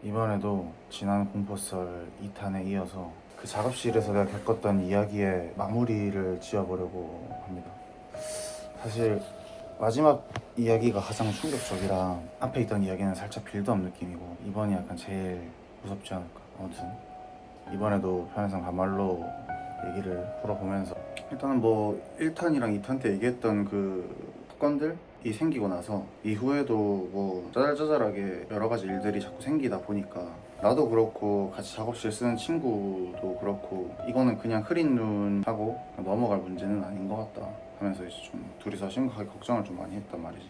이번에도 지난 공포썰 2탄에 이어서 그 작업실에서 내가 겪었던 이야기의 마무리를 지어보려고 합니다. 사실 마지막 이야기가 가장 충격적이라 앞에 있던 이야기는 살짝 빌드업 느낌이고 이번이 약간 제일 무섭지 않을까. 아무튼 이번에도 편의상 반말로 얘기를 풀어보면서 일단은 뭐 1탄이랑 2탄 때 얘기했던 그 사건들이 생기고 나서 이후에도 뭐 짜잘짜잘하게 여러 가지 일들이 자꾸 생기다 보니까 나도 그렇고 같이 작업실 쓰는 친구도 그렇고 이거는 그냥 흐린 눈 하고 넘어갈 문제는 아닌 것 같다 하면서 이제 좀 둘이서 심각하게 걱정을 좀 많이 했단 말이지.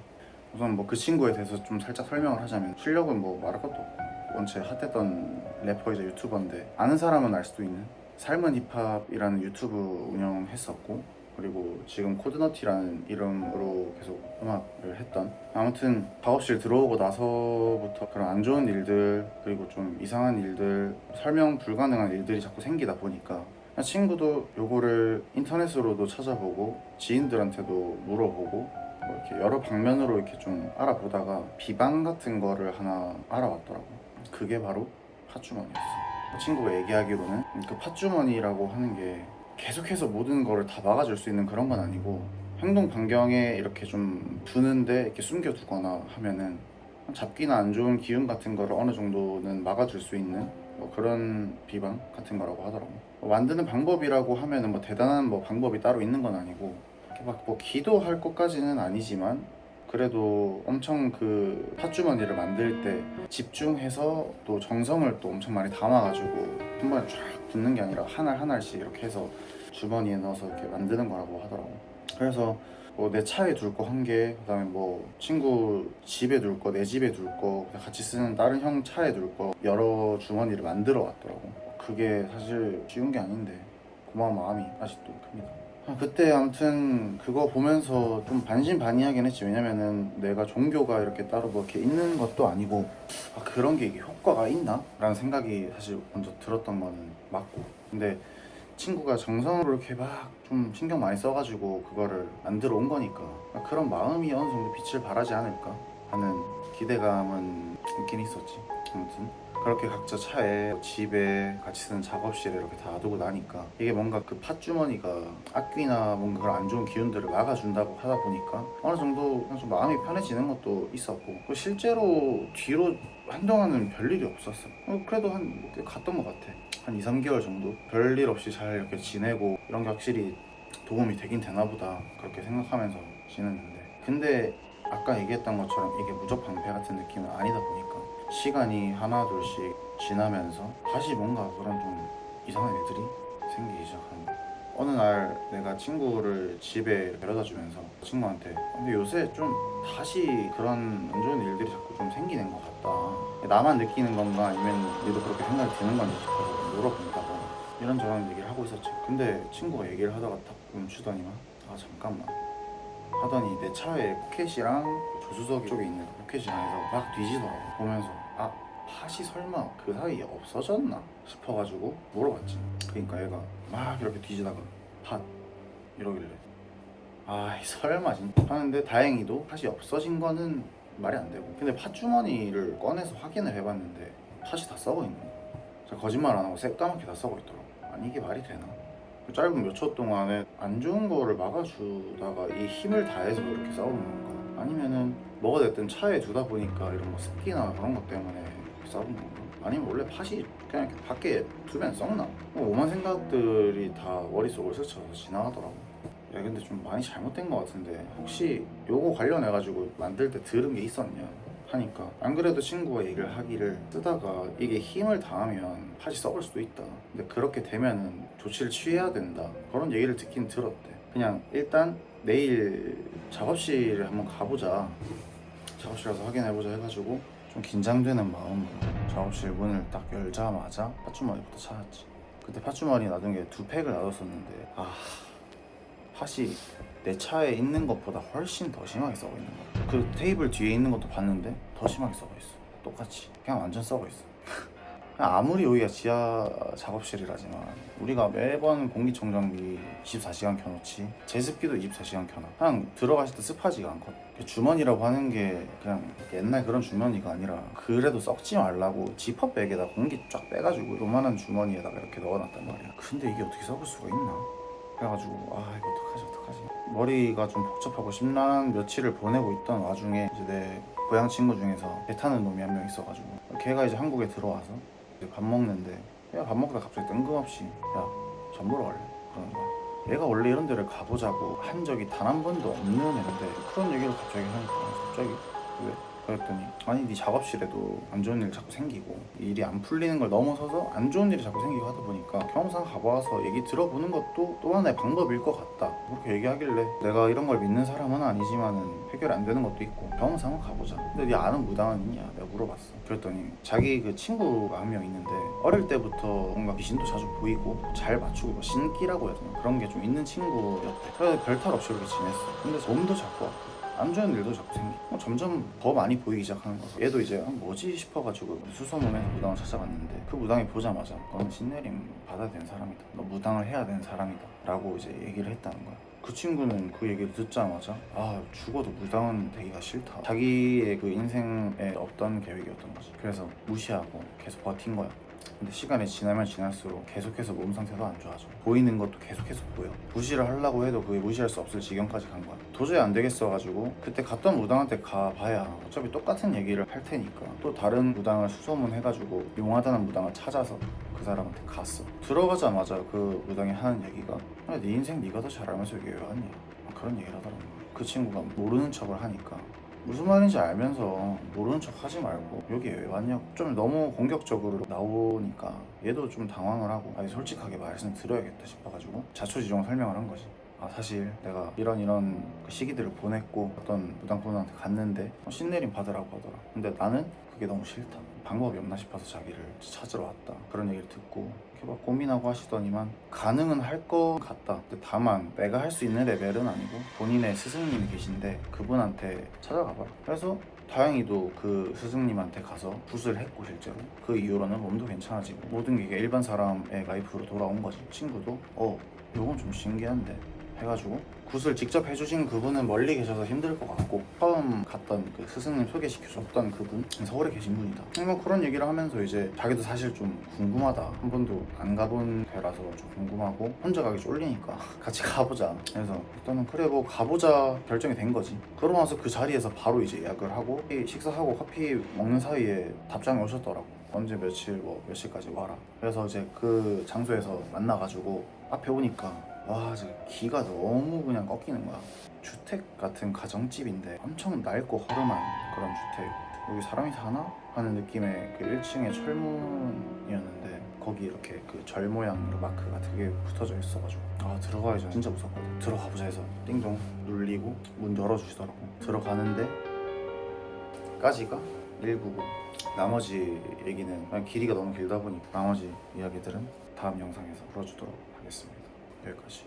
우선 뭐 그 친구에 대해서 좀 살짝 설명을 하자면 실력은 뭐 말할 것도 없고 원체 핫했던 래퍼이자 유튜버인데 아는 사람은 알 수도 있는 삶은 힙합이라는 유튜브 운영했었고 그리고 지금 코드너티라는 이름으로 계속 음악을 했던 아무튼 작업실 들어오고 나서부터 그런 안 좋은 일들 그리고 좀 이상한 일들 설명 불가능한 일들이 자꾸 생기다 보니까 친구도 요거를 인터넷으로도 찾아보고 지인들한테도 물어보고 뭐 이렇게 여러 방면으로 이렇게 좀 알아보다가 비방 같은 거를 하나 알아봤더라고. 그게 바로 팥주머니였어. 친구가 얘기하기로는 그 팥주머니라고 하는 게 계속해서 모든 거를 다 막아줄 수 있는 그런 건 아니고 행동 반경에 이렇게 좀 두는데 이렇게 숨겨두거나 하면은 잡기나 안 좋은 기운 같은 거를 어느 정도는 막아줄 수 있는 뭐 그런 비방 같은 거라고 하더라고. 뭐 만드는 방법이라고 하면은 뭐 대단한 뭐 방법이 따로 있는 건 아니고 이렇게 막 뭐 기도할 것까지는 아니지만 그래도 엄청 그 팥주머니를 만들 때 집중해서 또 정성을 또 엄청 많이 담아가지고 한 번에 쫙 붓는 게 아니라 한 알 한 알씩 이렇게 해서 주머니에 넣어서 이렇게 만드는 거라고 하더라고. 그래서 뭐 내 차에 둘 거 한 개, 그다음에 뭐 친구 집에 둘 거, 내 집에 둘 거, 같이 쓰는 다른 형 차에 둘 거 여러 주머니를 만들어 왔더라고. 그게 사실 쉬운 게 아닌데 고마운 마음이 아직도 큽니다. 그때 아무튼 그거 보면서 좀 반신반의하긴 했지. 왜냐면은 내가 종교가 이렇게 따로 뭐 이렇게 있는 것도 아니고 그런 게 이게 효과가 있나? 라는 생각이 사실 먼저 들었던 거는 맞고 근데 친구가 정성으로 이렇게 막 좀 신경 많이 써가지고 그거를 만들어 온 거니까 그런 마음이 어느 정도 빛을 발하지 않을까 하는 기대감은 있긴 있었지. 아무튼 그렇게 각자 차에 집에 같이 쓰는 작업실에 이렇게 다 놔두고 나니까 이게 뭔가 그 팥주머니가 악귀나 뭔가 그런 안 좋은 기운들을 막아준다고 하다 보니까 어느 정도 좀 마음이 편해지는 것도 있었고 실제로 뒤로 한동안은 별일이 없었어. 그래도 꽤 갔던 것 같아. 한 2, 3개월 정도 별일 없이 잘 이렇게 지내고 이런 게 확실히 도움이 되긴 되나 보다 그렇게 생각하면서 지냈는데 근데 아까 얘기했던 것처럼 이게 무적방패 같은 느낌은 아니다 보니까 시간이 하나 둘씩 지나면서 다시 뭔가 그런 좀 이상한 일들이 생기기 시작하는 거야. 어느 날 내가 친구를 집에 데려다 주면서 친구한테 근데 요새 좀 다시 그런 안 좋은 일들이 자꾸 좀 생기는 것 같다. 나만 느끼는 건가 아니면 너도 그렇게 생각이 드는 건지 싶어서 물어본다고 이런저런 얘기를 하고 있었지. 근데 친구가 얘기를 하다가 딱 멈추더니만 잠깐만 하더니 내 차에 포켓이랑 조수석 쪽에 있는 포켓이랑해서 막 뒤지더라고. 보면서 팥이 설마 그 사이에 없어졌나 싶어가지고 물어봤지. 그러니까 얘가 막 이렇게 뒤지다가 팥 이러길래 설마 진짜 하는데 다행히도 팥이 없어진 거는 말이 안 되고 근데 팥주머니를 꺼내서 확인을 해봤는데 팥이 다 썩어 있는 거야. 제가 거짓말 안 하고 새까맣게 다 썩어 있더라고. 아니 이게 말이 되나? 그 짧은 몇 초 동안에 안 좋은 거를 막아주다가 이 힘을 다해서 이렇게 싸우는 건가? 아니면은 뭐가 됐든 차에 두다 보니까 이런 뭐 습기나 그런 것 때문에 싸우는 건가? 아니면 원래 팥이 그냥 이렇게 밖에 두면 썩나? 오만 생각들이 다 머릿속을 스쳐서 지나가더라고. 야 근데 좀 많이 잘못된 것 같은데 혹시 요거 관련해가지고 만들 때 들은 게 있었냐? 하니까 안 그래도 친구가 얘기를 하기를 쓰다가 이게 힘을 다하면 팥이 썩을 수도 있다. 근데 그렇게 되면은 조치를 취해야 된다. 그런 얘기를 듣긴 들었대. 그냥 일단 내일 작업실에 한번 가보자. 작업실 가서 확인해보자 해가지고 좀 긴장되는 마음으로 작업실 문을 딱 열자마자 팥주머니부터 찾았지. 그때 팥주머니 놔둔 게 2팩을 놔뒀었는데 팥이 내 차에 있는 것보다 훨씬 더 심하게 썩어 있는 거야. 그 테이블 뒤에 있는 것도 봤는데 더 심하게 썩어 있어. 똑같이 그냥 완전 썩어 있어. 아무리 여기가 지하 작업실이라지만 우리가 매번 공기청정기 24시간 켜놓지 제습기도 24시간 켜놔. 그냥 들어가실 때 습하지가 않거든. 주머니라고 하는 게 그냥 옛날 그런 주머니가 아니라 그래도 썩지 말라고 지퍼백에다 공기 쫙 빼가지고 요만한 주머니에다가 이렇게 넣어놨단 말이야. 근데 이게 어떻게 썩을 수가 있나? 그래가지고 이거 어떡하지. 머리가 좀 복잡하고 심란한 며칠을 보내고 있던 와중에 이제 내 고향 친구 중에서 배 타는 놈이 한 명 있어가지고 걔가 이제 한국에 들어와서 이제 밥 먹는데 야 밥 먹다 갑자기 뜬금없이 야 전 보러 갈래? 그러는 거야. 얘가 원래 이런 데를 가보자고 한 적이 단 한 번도 없는 애인데 그런 얘기를 갑자기 하니까 갑자기 왜? 그랬더니 아니 네 작업실에도 안 좋은 일 자꾸 생기고 일이 안 풀리는 걸 넘어서서 안 좋은 일이 자꾸 생기고 하다 보니까 경험상 가봐서 얘기 들어보는 것도 또 하나의 방법일 것 같다. 그렇게 얘기하길래 내가 이런 걸 믿는 사람은 아니지만은 해결 안 되는 것도 있고 경험상은 가보자. 근데 네 아는 무당은 있냐? 내가 물어봤어. 그랬더니 자기 그 친구가 한 명 있는데 어릴 때부터 뭔가 귀신도 자주 보이고 잘 맞추고 뭐 신기라고 해야 되나 그런 게 좀 있는 친구였대. 그래서 별탈 없이 그렇게 지냈어. 근데 몸도 자꾸 아프고 안 좋은 일도 자꾸 생기고 점점 더 많이 보이기 시작하는 거죠. 얘도 이제 뭐지 싶어가지고 수소문해서 무당을 찾아갔는데 그 무당이 보자마자 너는 신내림 받아야 되는 사람이다. 너 무당을 해야 되는 사람이다 라고 이제 얘기를 했다는 거야. 그 친구는 그 얘기를 듣자마자 죽어도 무당은 되기가 싫다. 자기의 그 인생에 없던 계획이었던 거지. 그래서 무시하고 계속 버틴 거야. 근데 시간이 지나면 지날수록 계속해서 몸 상태도 안 좋아져. 보이는 것도 계속해서 보여. 무시를 하려고 해도 그게 무시할 수 없을 지경까지 간 거야. 도저히 안 되겠어가지고 그때 갔던 무당한테 가봐야 어차피 똑같은 얘기를 할 테니까 또 다른 무당을 수소문해가지고 용하다는 무당을 찾아서 그 사람한테 갔어. 들어가자마자 그 무당이 하는 얘기가 네 인생 네가 더 잘 알면서 여기 왜 왔냐 그런 얘기를 하더라고. 그 친구가 모르는 척을 하니까 무슨 말인지 알면서 모르는 척 하지 말고 여기 왜 왔냐고 좀 너무 공격적으로 나오니까 얘도 좀 당황을 하고 솔직하게 말씀드려야겠다 싶어가지고 자초지종 설명을 한 거지. 사실 내가 이런 그 시기들을 보냈고 어떤 무당분한테 갔는데 신내림 받으라고 하더라. 근데 나는 그게 너무 싫다. 방법이 없나 싶어서 자기를 찾으러 왔다. 그런 얘기를 듣고 이렇게 막 고민하고 하시더니만 가능은 할 것 같다. 근데 다만 내가 할 수 있는 레벨은 아니고 본인의 스승님이 계신데 그분한테 찾아가봐라. 그래서 다행히도 그 스승님한테 가서 굿을 했고 실제로 그 이후로는 몸도 괜찮아지고 모든 게 일반 사람의 라이프로 돌아온 거지. 친구도 요건 좀 신기한데 해가지고 굿을 직접 해주신 그분은 멀리 계셔서 힘들 것 같고 처음 갔던 그 스승님 소개시켜줬던 그분 서울에 계신 분이다. 뭐 그런 얘기를 하면서 이제 자기도 사실 좀 궁금하다. 한 번도 안 가본 데라서 좀 궁금하고 혼자 가기 쫄리니까 같이 가보자. 그래서 일단은 그래 뭐 가보자 결정이 된 거지. 그러고 나서 그 자리에서 바로 이제 예약을 하고 식사하고 커피 먹는 사이에 답장이 오셨더라고. 언제 며칠 몇 시까지 와라. 그래서 이제 그 장소에서 만나가지고 앞에 오니까 진짜 기가 너무 그냥 꺾이는 거야. 주택 같은 가정집인데 엄청 낡고 허름한 그런 주택. 여기 사람이 사나? 하는 느낌의 그 1층에 철문이었는데 거기 이렇게 그 절 모양으로 마크가 되게 붙어져 있어가지고 들어가기 전에 진짜 무섭거든. 들어가보자 해서 띵동 눌리고 문 열어주시더라고. 들어가는데 까지가 1부고 나머지 얘기는 그냥 길이가 너무 길다 보니까 나머지 이야기들은 다음 영상에서 풀어주도록 하겠습니다. 여기까지.